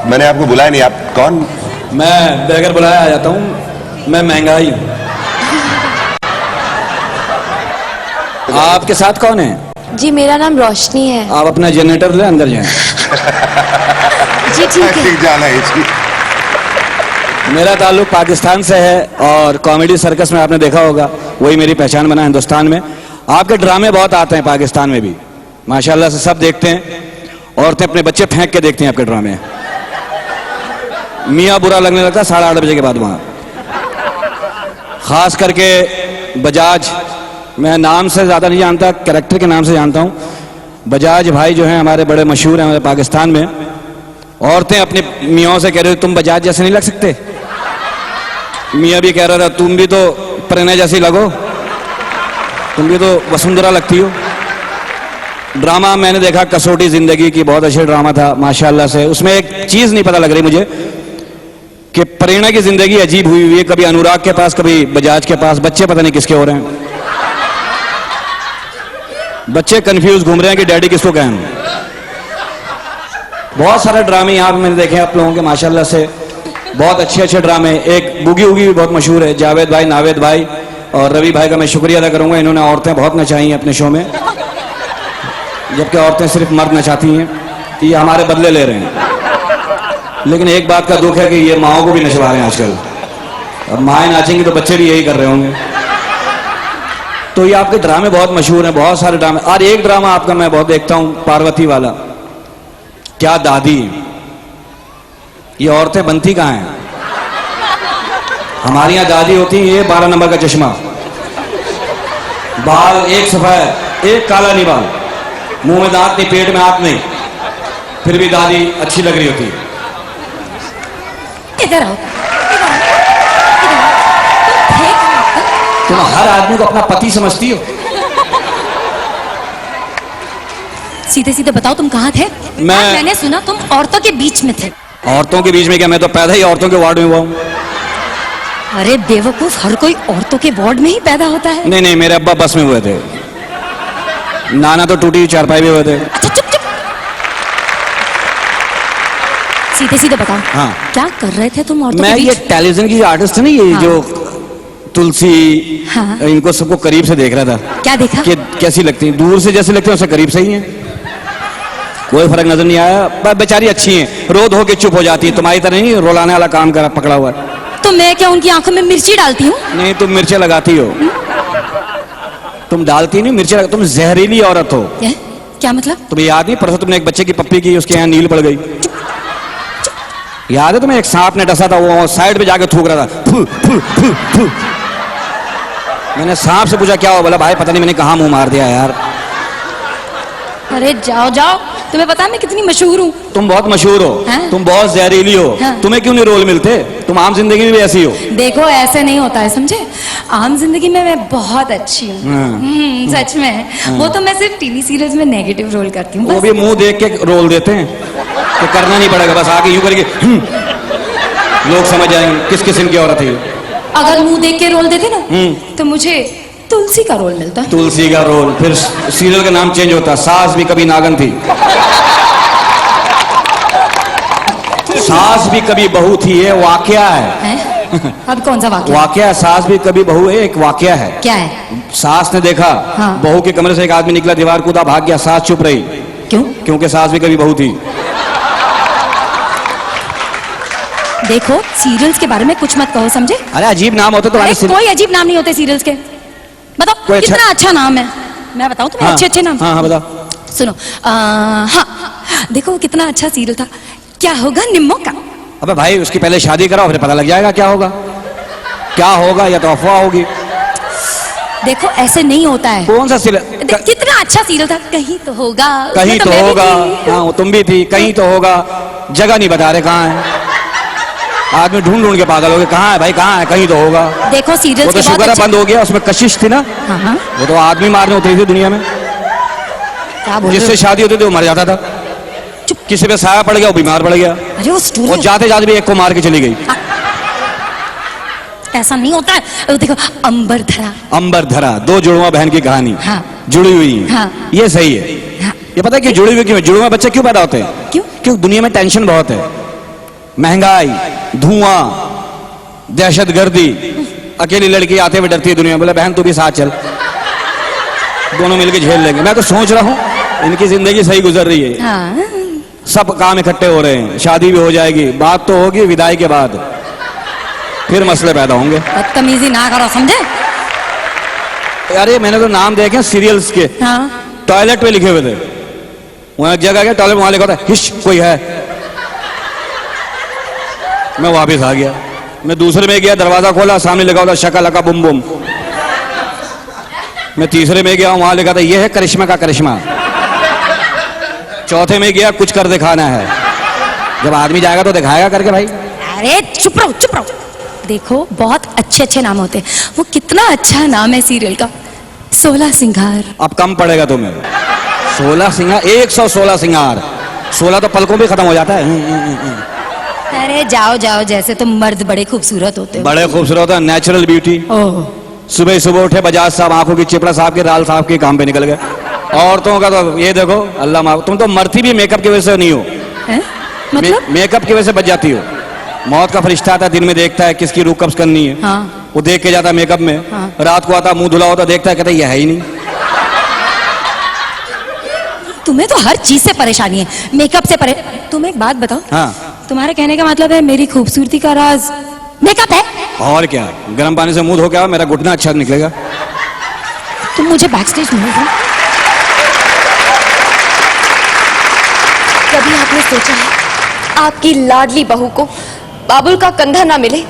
मैंने आपको बुलाया नहीं, आप कौन? मैं बगैर बुलाया आ जाता हूँ, मैं महंगाई हूँ। आपके साथ कौन है? जी मेरा नाम रोशनी है। आप अपना जनरेटर ले अंदर जाएं। जी ठीक है। ठीक जाना है जी। मेरा ताल्लुक पाकिस्तान से है और कॉमेडी सर्कस में आपने देखा होगा, वही मेरी पहचान बना हिंदुस्तान में। आपके ड्रामे बहुत आते हैं पाकिस्तान में भी, माशाल्लाह से सब देखते हैं। औरतें अपने बच्चे फेंक के देखती हैं आपके ड्रामे। मियाँ बुरा लगने लगता है 8:30 बजे के बाद वहाँ, खास करके बजाज। मैं नाम से ज़्यादा नहीं जानता, कैरेक्टर के नाम से जानता हूँ। बजाज भाई जो हैं हमारे बड़े मशहूर हैं हमारे पाकिस्तान में। औरतें अपने मियाँ से कह रहे हो तुम बजाज जैसे नहीं लग सकते, मियाँ भी कह रहा था तुम भी तो प्रणय जैसी लगो, तुम भी तो वसुंधरा लगती हो। ड्रामा मैंने देखा कसौटी जिंदगी की, बहुत अच्छा ड्रामा था माशाल्लाह से। उसमें एक चीज नहीं पता लग रही मुझे कि प्रेरणा की जिंदगी अजीब हुई हुई है, कभी अनुराग के पास कभी बजाज के पास, बच्चे पता नहीं किसके हो रहे हैं। बच्चे कंफ्यूज घूम रहे हैं कि डैडी किसको कहें। बहुत सारे ड्रामे यहाँ पे मैंने देखे आप लोगों के माशाल्लाह से, बहुत अच्छे अच्छे ड्रामे। एक बुगी उगी भी बहुत मशहूर है, जावेद भाई, नावेद भाई और रवि भाई का मैं शुक्रिया अदा करूंगा, इन्होंने औरतें बहुत नचाई हैं अपने शो में, जबकि औरतें सिर्फ मर्द नचाती हैं। ये हमारे बदले ले रहे हैं। लेकिन एक बात का दुख है कि ये माओ को भी नचवा रहे हैं आजकल। अब माएँ नाचेंगी तो बच्चे भी यही कर रहे होंगे। तो ये आपके ड्रामे बहुत मशहूर हैं, बहुत सारे ड्रामे। और एक ड्रामा आपका मैं बहुत देखता हूं, पार्वती वाला। क्या दादी, ये औरतें बनती कहाँ हैं? हमारी यहाँ दादी होती है ये 12 नंबर का चश्मा, बाल एक सफेद एक काला नहीं, बाल, मुंह में दांत नहीं, पेट में हाथ नहीं, फिर भी दादी अच्छी लग रही होती है। इधर आओ, तुम हर आदमी को अपना पति समझती हो। सीधे सीधे बताओ तुम कहाँ थे? मैंने सुना तुम औरतों के बीच में थे। औरतों के बीच में क्या? मैं तो पैदा ही औरतों के वार्ड में हुआ हूं। अरे बेवकूफ, हर कोई औरतों के वार्ड में ही पैदा होता है। नहीं नहीं, मेरे अब्बा बस में हुए थे, नाना तो टूटी चारपाई में हुए थे। अच्छा चुप चुप, सीधे सीधे बताओ। हाँ, क्या कर रहे थे तुम औरतों के बीच? मैं ये टेलीविजन की आर्टिस्ट है ना, ये जो तुलसी, इनको सबको करीब से देख रहा था। क्या देखा? कि कैसी लगती हैं? दूर से जैसे लगती है उससे करीब से ही है, कोई फर्क नजर नहीं आया। पर बेचारी अच्छी हैं, रो धो के चुप हो जाती है, तुम्हारी तरह नहीं रोलाने वाला काम करा पकड़ा हुआ है। तो मैं क्या उनकी आंखों में मिर्ची डालती हूँ? नहीं, तुम मिर्चें लगाती हो। तुम डालती नहीं मिर्चें, तुम जहरीली औरत हो। क्या मतलब? तुम्हें याद नहीं परसों तुमने एक बच्चे की पप्पी की, उसके यहाँ नील पड़ गई, याद है तुम्हें? एक सांप ने डसा था, वो साइड पे जाके थूक रहा था, फू फू फू फू। मैंने सांप से पूछा क्या हुआ? बोला भाई पता नहीं मैंने कहाँ मुंह मार दिया यार। अरे जाओ जाओ, तुम्हें पता है मैं कितनी मशहूर हूँ? तुम बहुत मशहूर हो। हाँ? तुम बहुत जहरीली हो। हाँ? तुम्हें क्यों नहीं रोल मिलते? तुम आम जिंदगी में भी ऐसी हो। देखो ऐसे नहीं होता है, समझे? आम जिंदगी में मैं बहुत अच्छी हूँ। हाँ। सच में। हाँ। वो तो मैं सिर्फ टीवी सीरियल्स में नेगेटिव रोल करती हूँ। वो भी मुंह देख के रोल देते हैं, तो करना नहीं पड़ेगा, बस आगे यूं करके लोग समझ जाएंगे किस किस्म की औरत है। अगर मुंह देख के रोल देते ना तो मुझे तुलसी का रोल मिलता। तुलसी का रोल? फिर सीरियल का नाम चेंज होता, सास भी कभी नागन थी, सास भी कभी बहू थी। ये वाकया है। अब कौन सा वाकया? वाकया, सास भी कभी बहू है, एक वाकया है। क्या है? सास ने देखा बहू के कमरे से एक आदमी निकला, दीवार कूदा, भाग गया, सास चुप रही। क्यों? क्योंकि सास भी कभी बहू थी। देखो सीरियल्स के बारे में कुछ मत कहो, समझे? अरे अजीब नाम होते तुम्हारे। कोई अजीब नाम नहीं होते सीरियल्स के। बताओ कितना अच्छा नाम है। मैं बताऊं तुम्हें? अच्छे अच्छे नाम। हाँ बता। सुनो, हाँ देखो कितना अच्छा सीरियल था, क्या होगा निम्मो का। अबे भाई उसकी पहले शादी कराओ, फिर पता लग जाएगा क्या होगा। क्या होगा या तो अफवाह होगी। देखो ऐसे नहीं होता है। कौन सा सीरियल? कितना अच्छा सीरियल था। कहीं तो होगा, कहीं तो होगा। हाँ तुम भी थी। कहीं तो होगा, जगह नहीं बता रहे कहाँ है। आदमी ढूंढ ढूंढ के पागल हो गए, कहाँ है भाई, कहाँ है, कहीं तो होगा। देखो सीरियल वो तो शुगर बंद हो गया, उसमें कशिश थी ना। वो तो आदमी मारने होते थे दुनिया में, जिससे शादी होती थी वो मर जाता था। किसी पे साया पड़ गया वो बीमार पड़ गया। अरे वो स्टोरी, और जाते जाते भी एक को मार के चली गई। ऐसा नहीं होता है। देखो अंबर धरा, अंबर धरा, दो जुड़वा बहन की कहानी। हाँ। जुड़ी हुई है। हाँ। ये सही है। हाँ। ये पता है कि जुड़ी हुई क्यों? जुड़वा बच्चे क्यों पैदा होते हैं? क्यों? क्योंकि दुनिया में टेंशन बहुत है। महंगाई, धुआं, दहशतगर्दी, अकेली लड़की आते हुए डरती है दुनिया। बोला बहन तू भी साथ चल, दोनों मिलके झेल लेंगे। मैं तो सोच रहा हूं इनकी जिंदगी सही गुजर रही है, हाँ सब काम इकट्ठे हो रहे हैं, शादी भी हो जाएगी, बात तो होगी विदाई के बाद, फिर मसले पैदा होंगे। बदतमीजी ना करो समझे। अरे मैंने तो नाम देखे सीरियल्स के, हाँ टॉयलेट पे लिखे हुए थे, वहां एक जगह गया टॉयलेट, वहां लिखा था हिश कोई है। मैं वापस आ गया, मैं दूसरे में गया, दरवाजा खोला, सामने लिखा हुआ था शका लका बुम बुम। मैं तीसरे में गया, वहां लिखा था ये है करिश्मा का करिश्मा। चौथे में गया कुछ कर दिखाना है। जब आदमी जाएगा तो दिखाएगा करके भाई। अरे चुप रहो चुप रहो। देखो बहुत अच्छे अच्छे नाम होते हैं, वो कितना अच्छा नाम है सीरियल का, 16 सिंगार। अब कम पड़ेगा तुम्हें, 16 सिंगार, 116 सिंगार, 16 तो पलकों पे खत्म हो जाता है। अरे जाओ जाओ, जैसे तुम मर्द बड़े खूबसूरत होते हो। बड़े खूबसूरत है, नेचुरल ब्यूटी। ओह सुबह सुबह उठे बजाज साहब, आंखों की चिपड़ा साहब के लाल साहब के काम पे निकल गए। औरतों का तो ये देखो अल्लाह माफ, तुम तो मरती भी मेकअप की वजह से नहीं हो। है? मतलब मेकअप की वजह से बच जाती हो। मौत का फरिश्ता आता है, दिन में देखता है किसकी रूह कब्ज करनी है, हाँ वो देख के जाता है मेकअप में। हाँ। रात को आता मुंह धुला होता, देखता है कहता है ये है ही नहीं। तुम्हें तो हर चीज से परेशानी है, मेकअप से तुम एक बात बताओ, हाँ तुम्हारे कहने का मतलब है मेरी खूबसूरती का राज मेकअप है? और क्या, गर्म पानी से मुंह धो के आओ, मेरा घुटना अच्छा निकलेगा। तुम मुझे बैक स्टेज मिलो। कभी आपने सोचा है आपकी लाडली बहू को बाबुल का कंधा ना मिले?